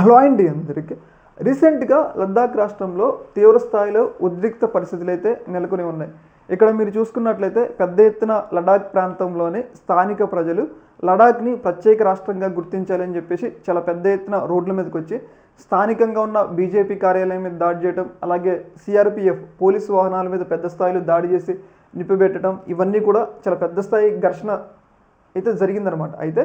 Hello అండి అందరికీ. రీసెంట్గా లద్దాఖ్ రాష్ట్రంలో తీవ్ర స్థాయిలో ఉద్రిక్త పరిస్థితులు అయితే నెలకొని ఉన్నాయి. ఇక్కడ మీరు చూసుకున్నట్లయితే పెద్ద ఎత్తున లడాక్ ప్రాంతంలోని స్థానిక ప్రజలు లడాఖ్ని ప్రత్యేక రాష్ట్రంగా గుర్తించాలని చెప్పేసి చాలా పెద్ద ఎత్తున రోడ్ల మీదకి వచ్చి స్థానికంగా ఉన్న బీజేపీ కార్యాలయం మీద దాడి చేయడం, అలాగే సిఆర్పిఎఫ్ పోలీసు వాహనాల మీద పెద్ద స్థాయిలో దాడి చేసి నిప్పిపెట్టడం, ఇవన్నీ కూడా చాలా పెద్ద స్థాయి ఘర్షణ అయితే జరిగిందనమాట. అయితే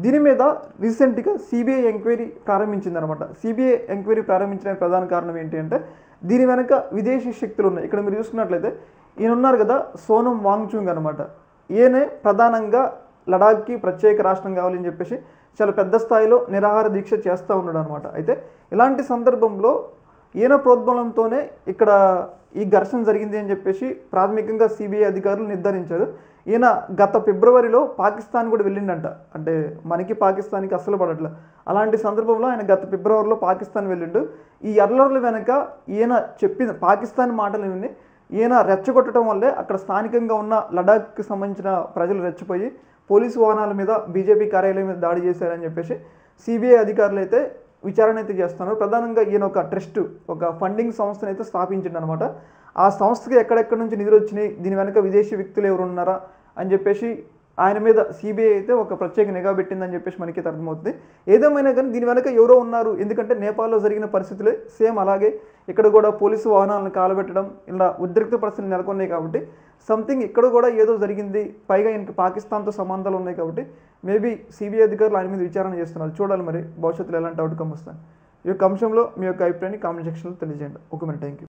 దీని మీద రీసెంట్గా సిబిఐ ఎంక్వైరీ ప్రారంభించిందనమాట. సిబిఐ ఎంక్వైరీ ప్రారంభించడానికి ప్రధాన కారణం ఏంటి అంటే దీని వెనక విదేశీ శక్తులు ఉన్నాయి. ఇక్కడ మీరు చూసుకున్నట్లయితే ఈయన ఉన్నారు కదా, సోనం వాంగ్చుంగ్ అనమాట. ఈయనే ప్రధానంగా లడాఖ్కి ప్రత్యేక రాష్ట్రం కావాలని చెప్పేసి చాలా పెద్ద స్థాయిలో నిరాహార దీక్ష చేస్తూ ఉన్నాడు అనమాట. అయితే ఇలాంటి సందర్భంలో ఈయన ప్రోద్బలంతోనే ఇక్కడ ఈ ఘర్షణ జరిగింది అని చెప్పేసి ప్రాథమికంగా సిబిఐ అధికారులు నిర్ధారించారు. ఈయన గత ఫిబ్రవరిలో పాకిస్తాన్ కూడా వెళ్ళిండంట. అంటే మనకి పాకిస్తాన్కి అస్సలు పడట్లే. అలాంటి సందర్భంలో ఆయన గత ఫిబ్రవరిలో పాకిస్తాన్ వెళ్ళిండు. ఈ ఎర్లర్ల వెనక ఈయన చెప్పిన పాకిస్తాన్ మాటలు విని ఈయన రెచ్చగొట్టడం వల్లే అక్కడ స్థానికంగా ఉన్న లడాఖ్కి సంబంధించిన ప్రజలు రెచ్చిపోయి పోలీసు వాహనాల మీద బీజేపీ కార్యాలయం మీద దాడి చేశారని చెప్పేసి సిబిఐ అధికారులు అయితే విచారణ అయితే చేస్తున్నారు. ప్రధానంగా ఈయన ఒక ట్రస్ట్, ఒక ఫండింగ్ సంస్థను అయితే స్థాపించిండు అనమాట. ఆ సంస్థకి ఎక్కడెక్కడి నుంచి నిధులు వచ్చినాయి, దీని వెనక విదేశీ వ్యక్తులు ఎవరు ఉన్నారా అని చెప్పేసి ఆయన మీద సిబిఐ అయితే ఒక ప్రత్యేక నిఘా పెట్టిందని చెప్పేసి మనకి అర్థమవుతుంది. ఏదేమైనా కానీ దీని వెనక ఎవరో ఉన్నారు. ఎందుకంటే నేపాల్లో జరిగిన పరిస్థితులే సేమ్ అలాగే ఇక్కడ కూడా పోలీసు వాహనాలను కాలబెట్టడం, ఇలా ఉద్రిక్త పరిస్థితులు నెలకొన్నాయి కాబట్టి సంథింగ్ ఇక్కడ కూడా ఏదో జరిగింది. పైగా ఈయనకి పాకిస్తాన్తో సంబంధాలు ఉన్నాయి కాబట్టి మేబీ సిబిఐ అధికారులు ఆయన మీద విచారణ చేస్తున్నారు. చూడాలి మరి భవిష్యత్తులో ఎలాంటి అవుట్కమ్ వస్తాయి. ఈ యొక్క అంశంలో మీ యొక్క అభిప్రాయాన్ని కామెంట్ సెక్షన్లో తెలియజేయండి. ఓకే మరి, థ్యాంక్ యూ.